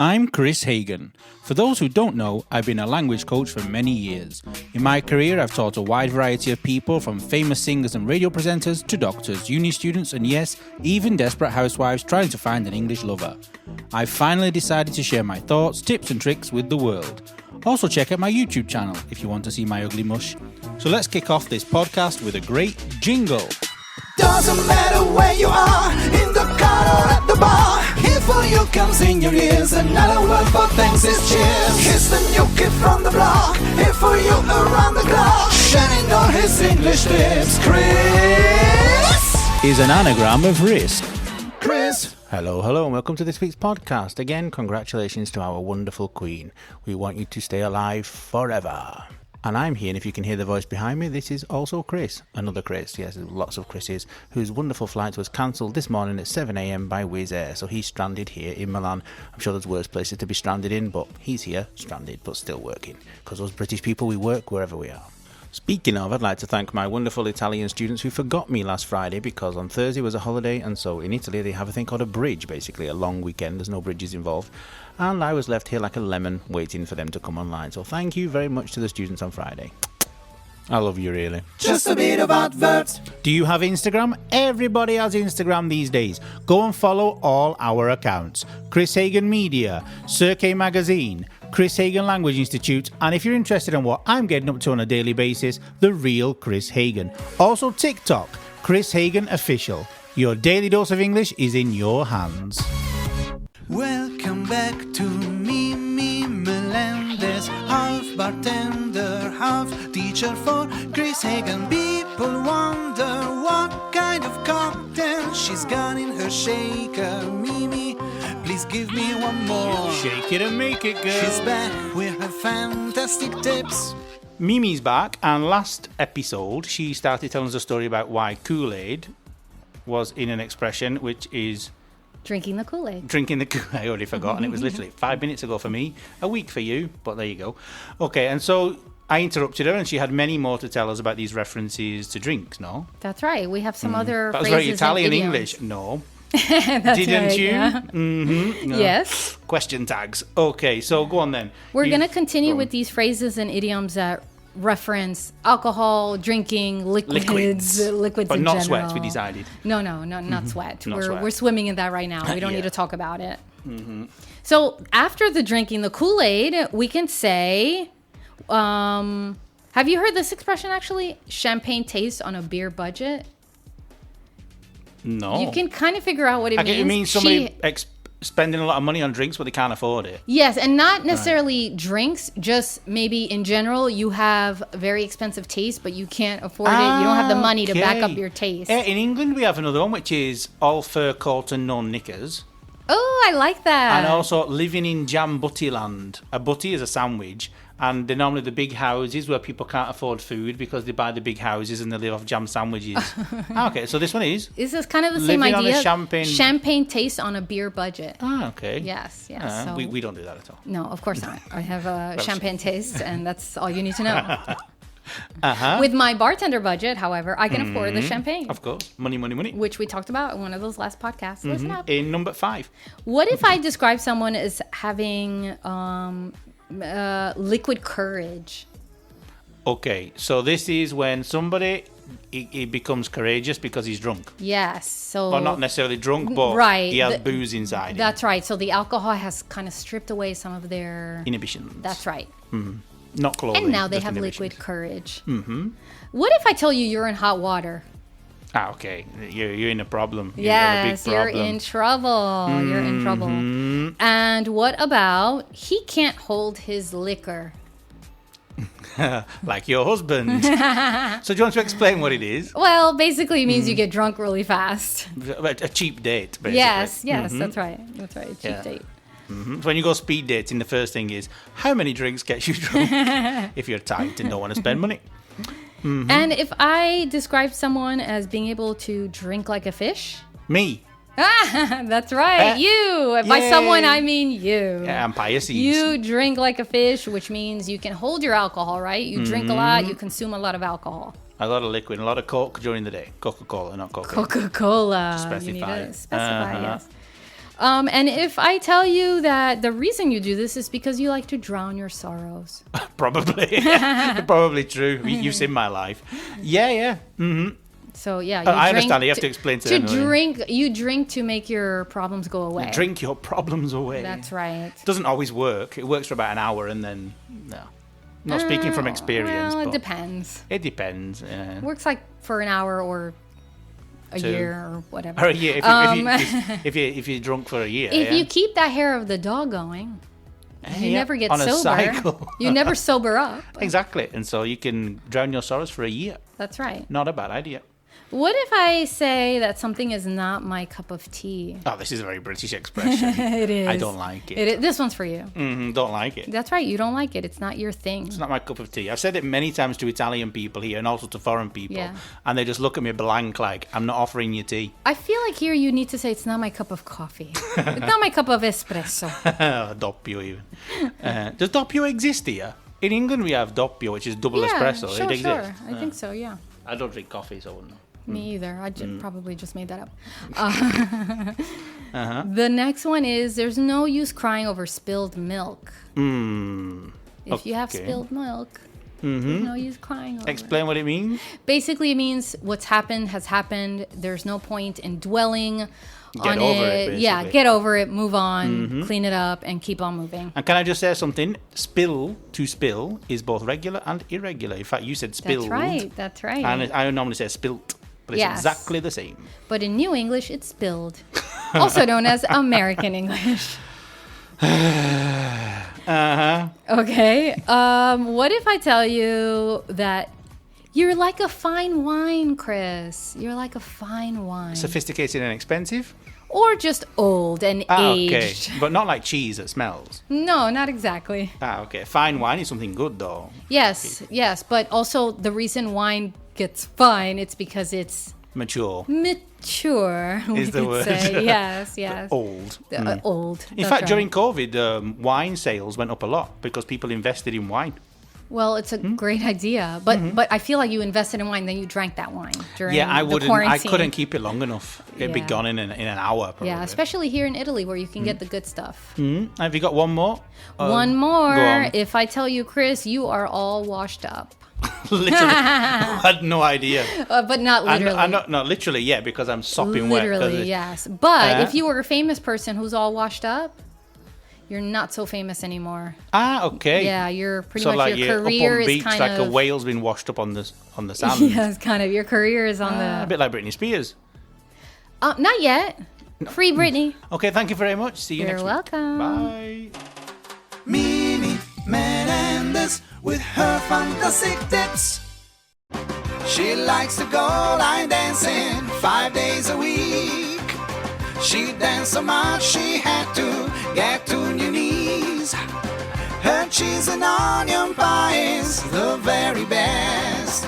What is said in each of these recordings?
I'm Kris Hagan. For those who don't know, I've been a language coach for many years. In my career, I've taught a wide variety of people, from famous singers and radio presenters to doctors, uni students, and yes, even desperate housewives trying to find an English lover. I've finally decided to share my thoughts, tips and tricks with the world. Also check out my YouTube channel if you want to see my ugly mush. So let's kick off this podcast with a great jingle. Doesn't matter where you are, in the car or at the bar. Here for you comes in your ears, another word for thanks is cheers. Here's the new kid from the block, here for you around the clock. Shining all his English tips, Kris is an anagram of risk. Kris. Hello, and welcome to this week's podcast. Again, congratulations to our wonderful queen. We want you to stay alive forever. And I'm here, and if you can hear the voice behind me, this is also Kris. Another Kris, yes, there's lots of Krises, whose wonderful flight was cancelled this morning at 7 a.m. by Wizz Air, so he's stranded here in Milan. I'm sure there's worse places to be stranded in, but he's here, stranded, but still working. Because those British people, we work wherever we are. Speaking of, I'd like to thank my wonderful Italian students who forgot me last Friday, because on Thursday was a holiday, and so in Italy they have a thing called a bridge, basically a long weekend. There's no bridges involved, and I was left here like a lemon waiting for them to come online. So thank you very much to the students on Friday. I love you, really. Just a bit of adverts. Do you have Instagram? Everybody has Instagram these days. Go and follow all our accounts. Kris Hagan Media, Cirque Magazine, Kris Hagan Language Institute, and if you're interested in what I'm getting up to on a daily basis, the real Kris Hagan. Also TikTok, Kris Hagan Official. Your daily dose of English is in your hands. Welcome back to Mimi Melendez, half bartender, half teacher for Kris Hagan. People wonder what kind of cocktail she's got in her shaker. Mimi, please give me one more. Shake it and make it, girl. She's back with her fantastic tips. Mimi's back, and last episode she started telling us a story about why Kool-Aid was in an expression which is drinking the Kool-Aid. Drinking the Kool-Aid. I already forgot, and it was literally 5 minutes ago for me, a week for you, but there you go. Okay, and so I interrupted her, and she had many more to tell us about these references to drinks, no? That's right. We have some other that was phrases very Italian and English. No. That's Didn't right, you? Yeah. Mm-hmm. No. Yes. Question tags. Okay, so go on then. We're going to continue with these phrases and idioms that reference alcohol, drinking, liquids but in not general. sweat, we decided. No, not sweat. Not sweat. We're swimming in that right now. We don't Yeah. need to talk about it. Mm-hmm. So after the drinking the Kool-Aid, we can say, have you heard this expression actually? Champagne taste on a beer budget? No. You can kind of figure out what it means. It means somebody spending a lot of money on drinks, but they can't afford it. Yes, and not necessarily drinks, just maybe in general, you have very expensive taste, but you can't afford it. You don't have the money to back up your taste. In England, we have another one, which is all fur coat and no knickers. Oh, I like that. And also living in jam butty land. A butty is a sandwich, and they're normally the big houses where people can't afford food because they buy the big houses and they live off jam sandwiches. Okay, so this one is? This is kind of the same living idea. On a champagne taste on a beer budget. Ah, okay. Yes. So we don't do that at all. No, of course not. I have a champagne taste, and that's all you need to know. Uh-huh. With my bartender budget, however, I can afford the champagne. Of course. Money. Which we talked about in one of those last podcasts. Listen up. In number 5. What if I describe someone as having liquid courage? Okay, so this is when somebody he becomes courageous because he's drunk. Yes. So, or not necessarily drunk, but right, he has booze inside him. That's right. So the alcohol has kind of stripped away some of their inhibitions. That's right. Not clothing. And now they have liquid courage. Mm-hmm. What if I tell you you're in hot water? Okay. You're in a problem. Yes, you're in trouble. You're in trouble. And what about he can't hold his liquor? Like your husband. So do you want to explain what it is? Well, basically it means you get drunk really fast. A cheap date, basically. Yes, that's right. That's right, cheap date. Mm-hmm. So when you go speed dating, the first thing is, how many drinks gets you drunk? If you're tight and don't want to spend money. Mm-hmm. And if I describe someone as being able to drink like a fish? Me. That's right, you. By someone, I mean you. Yeah, I'm Pisces. You drink like a fish, which means you can hold your alcohol, right? You drink a lot, you consume a lot of alcohol. A lot of liquid, a lot of Coke during the day. Coca-Cola, not Coca. Coca-Cola. Specify. You need to specify, yes. And if I tell you that the reason you do this is because you like to drown your sorrows. Probably. Probably true. You've seen my life. Yeah. Mm-hmm. So yeah, I understand. You have to explain to them. You drink to make your problems go away. Drink your problems away. That's right. It doesn't always work. It works for about an hour and then no. Not speaking from experience. Well, but it depends. It depends. Yeah. Works like for an hour or a year or whatever. Or a year if you're drunk for a year. If you keep that hair of the dog going, you never get on sober. A cycle. You never sober up. Exactly. And so you can drown your sorrows for a year. That's right. Not a bad idea. What if I say that something is not my cup of tea? Oh, this is a very British expression. It is. I don't like it. This one's for you. Don't like it. That's right. You don't like it. It's not your thing. It's not my cup of tea. I've said it many times to Italian people here and also to foreign people. Yeah. And they just look at me blank like, I'm not offering you tea. I feel like here you need to say it's not my cup of coffee. It's not my cup of espresso. Doppio even. Does doppio exist here? In England we have doppio, which is double espresso. Sure, it exists. Sure. I think so, yeah. I don't drink coffee, so I wouldn't know. Me either. I probably just made that up. The next one is there's no use crying over spilled milk. If you have spilled milk, there's no use crying over Explain what it means. Basically, it means what's happened has happened. There's no point in dwelling on over it. Yeah, get over it, move on, clean it up, and keep on moving. And can I just say something? To spill is both regular and irregular. In fact, you said spilled. That's right. And I normally say spilt. But it's exactly the same. But in New English, it's spilled. Also known as American English. Okay. What if I tell you that you're like a fine wine, Kris? You're like a fine wine. Sophisticated and expensive? Or just old and aged. Okay. But not like cheese that smells. No, not exactly. Okay. Fine wine is something good, though. Yes. But also the reason wine gets fine, it's because it's mature is the word. Say. Yes. Old. Old. In fact, during COVID, wine sales went up a lot because people invested in wine. Well, it's a great idea, but I feel like you invested in wine, then you drank that wine during the quarantine. I couldn't keep it long enough. It'd be gone in an hour, probably. Yeah, especially here in Italy where you can get the good stuff. Have you got one more? One more. If I tell you, Kris, you are all washed up. Literally. I had no idea. But not literally. I'm not literally, yeah, because I'm sopping wet. Literally, yes. But if you were a famous person who's all washed up, you're not so famous anymore. Okay. Yeah, you're pretty so much like your career up on is beach, kind like of a whale's been washed up on the sand. Yes, kind of. Your career is on A bit like Britney Spears. Not yet. Free Britney. Okay, thank you very much. See you next week. You're welcome. Bye. Mimi Menendez with her fantastic tips. She likes to go line dancing 5 days a week. She danced so much she had to get to new knees. Her cheese and onion pie is the very best.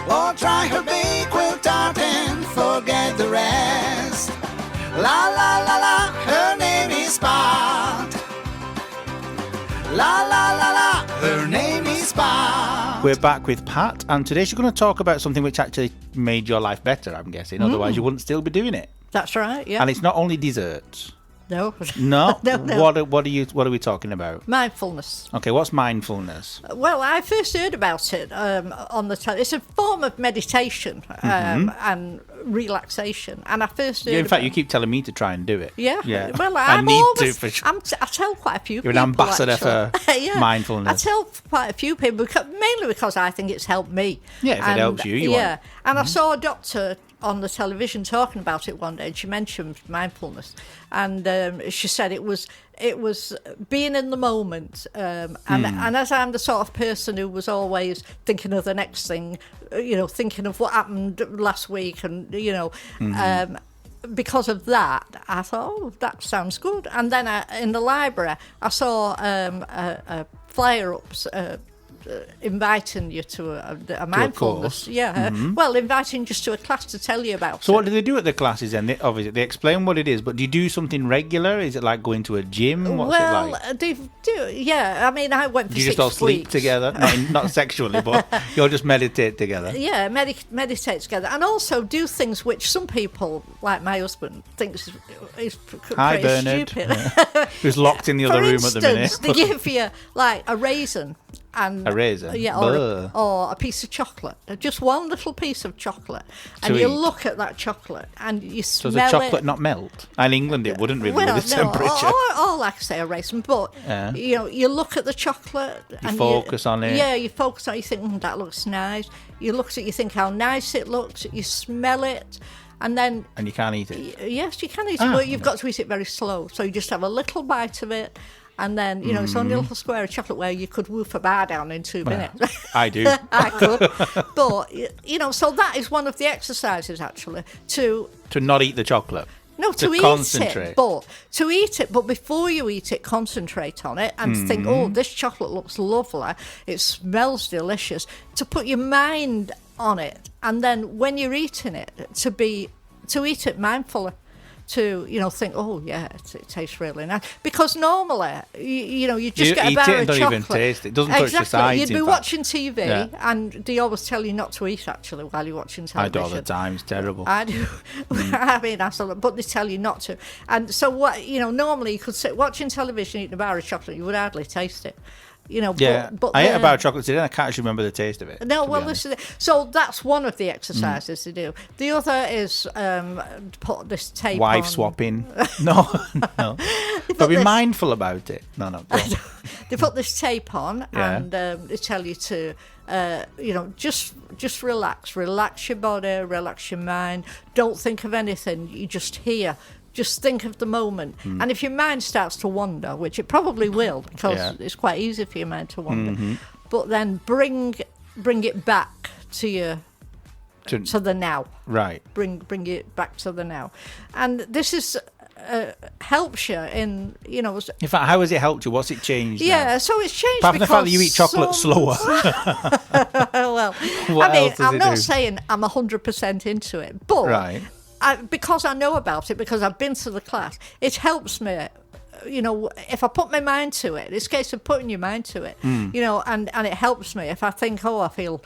Or try her baked tart and forget the rest. La la la la, her name is Pat. La la la la, her name is Pat. We're back with Pat, and today she's going to talk about something which actually made your life better, I'm guessing. Otherwise, you wouldn't still be doing it. That's right, yeah. And it's not only desserts. No. No? No. What are we talking about? Mindfulness. Okay, what's mindfulness? Well, I first heard about it on the television. It's a form of meditation and relaxation. And I first heard In fact, you keep telling me to try and do it. Yeah. Well, I tell quite a few people. You're an ambassador actually. for mindfulness. I tell quite a few people, mainly because I think it's helped me. Yeah, if it helps you want it. And I saw a doctor on the television talking about it one day, and she mentioned mindfulness, and she said it was being in the moment, and as I'm the sort of person who was always thinking of the next thing, thinking of what happened last week, and because of that, I thought, oh, that sounds good. And then in the library, I saw a flyer-ups inviting you to a mindfulness. course. Yeah. Well, inviting just to a class to tell you about it. So what do they do at the classes then? Obviously, they explain what it is, but do you do something regular? Is it like going to a gym? What's it like? They do. Yeah. I mean, I went for Do you 6 just all sleep weeks. together? Not sexually, but you'll just meditate together. Yeah, meditate together, and also do things which some people, like my husband, thinks is Hi, pretty Bernard. stupid. Who's locked in the other room at the minute. For instance, they give you like a raisin. And, A raisin? Yeah, or a piece of chocolate. Just one little piece of chocolate. And To you eat. look at that chocolate and you So smell does the chocolate it. not melt? In England, it wouldn't really Well, with the no, temperature. or like I say, a raisin. But, Yeah. you look at the chocolate. And focus on it. Yeah, you focus on it. You think, that looks nice. You look at it, you think how nice it looks. You smell it. And then... And you can't eat it. Yes, you can eat it, but you've got to eat it very slow. So you just have a little bite of it. And then, it's only a little square of chocolate where you could woof a bar down in 2 minutes. I do. I could. But, so that is one of the exercises, actually, to not eat the chocolate. No, to eat concentrate. it, but to eat it, but before you eat it, concentrate on it and think, oh, this chocolate looks lovely, it smells delicious. To put your mind on it, and then when you're eating it, to eat it mindfully. To think, oh yeah, it tastes really nice. Because normally, you just get a eat bar it and of don't chocolate. even taste it. It doesn't touch your sides. You'd be in fact. watching TV, Yeah. and they always tell you not to eat actually while you're watching I television. do all the time. It's terrible. I do. I mean, but they tell you not to. And so what? Normally you could sit watching television, eating a bar of chocolate, you would hardly taste it. Yeah, but I ate a bar of chocolate today and I can't actually remember the taste of it. No, to be well, honest. so that's one of the exercises to do. The other is put this tape Wife on. swapping. No. But be this- mindful about it. No. Go on. They put this tape on Yeah. and they tell you to, just relax your body, relax your mind. Don't think of anything. You just hear. Just think of the moment. And if your mind starts to wander, which it probably will, because it's quite easy for your mind to wander, but then bring it back to the now. Right. Bring it back to the now. And this is helps you in, In fact, how has it helped you? What's it changed? Yeah, now? so it's changed Apart from the because fact that you eat chocolate slower. well, What I mean, else does I'm it not do? saying I'm 100% into it, but Right. because I know about it, because I've been to the class, it helps me. If I put my mind to it, it's a case of putting your mind to it, and it helps me. If I think, I feel,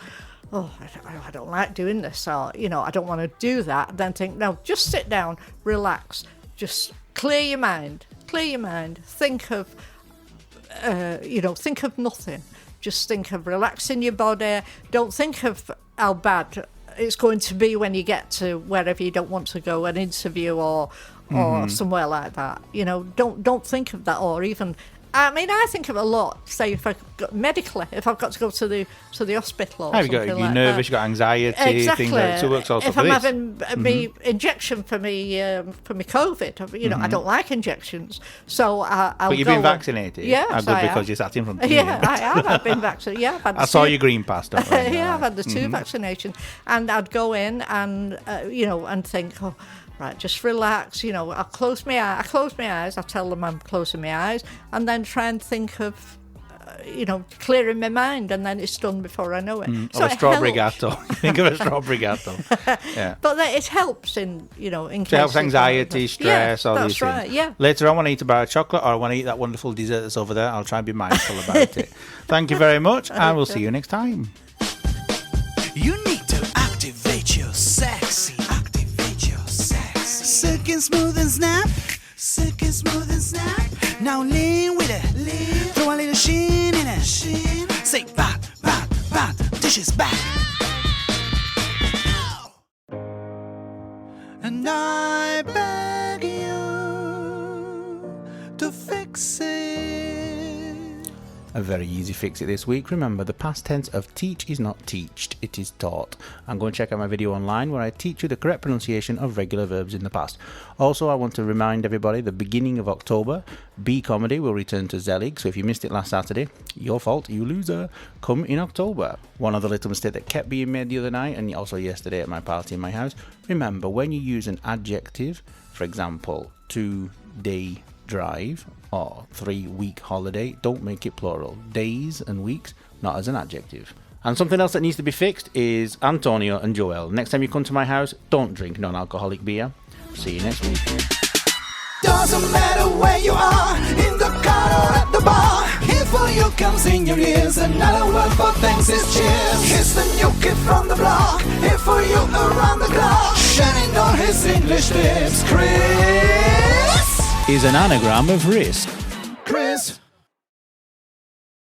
I don't like doing this, or, I don't want to do that, then think, no, just sit down, relax, just clear your mind, think of, think of nothing. Just think of relaxing your body. Don't think of how bad it's going to be when you get to wherever you don't want to go, an interview or somewhere like that. Don't think of that, or even. I mean, I think of it a lot. Say, if I've got to go to the hospital or something You're like nervous, that. you've got anxiety, Exactly. things like that. So it works also if for I'm this. having me injection for me COVID, I don't like injections, so I'll But you've go been and- vaccinated. Yeah, Good, so I because have. you sat in front of me. Yeah, I have. I've been vaccinated. Yeah, I've had I saw your green pass, don't I? yeah, I've had the 2 vaccinations, and I'd go in and and think, right, just relax. I'll close my eyes. I tell them I'm closing my eyes, and then try and think of, clearing my mind, and then it's done before I know it. Or a it strawberry helps. gatto. Think of a strawberry gatto. Yeah. But then it helps in in case It helps you've got anxiety, anything. stress, yeah, all that's these right. things. Yeah. Later, I want to eat a bar of chocolate, or I want to eat that wonderful dessert that's over there. I'll try and be mindful about it. Thank you very much, and we'll see you next time. You need to activate your sexy. Silky smooth and snap. Now lean with it. Throw a little sheen in it. Say bat, dishes back. And I beg you to fix it. A very easy fix it this week. Remember, the past tense of teach is not teached, it is taught. And go and check out my video online where I teach you the correct pronunciation of regular verbs in the past. Also, I want to remind everybody, the beginning of October, B Comedy will return to Zelig. So if you missed it last Saturday, your fault, you loser. Come in October. One other little mistake that kept being made the other night, and also yesterday at my party in my house. Remember, when you use an adjective, for example, today drive or 3-week holiday, don't make it plural. Days and weeks, not as an adjective. And something else that needs to be fixed is Antonio and Joel. Next time you come to my house, don't drink non-alcoholic beer. See you next week. Doesn't matter where you are, in the car or at the bar. Here for you comes in your ears, another word for thanks is cheers. Here's the new kid from the block, here for you around the clock. Shining on his English lips, Kris Is an anagram of risk.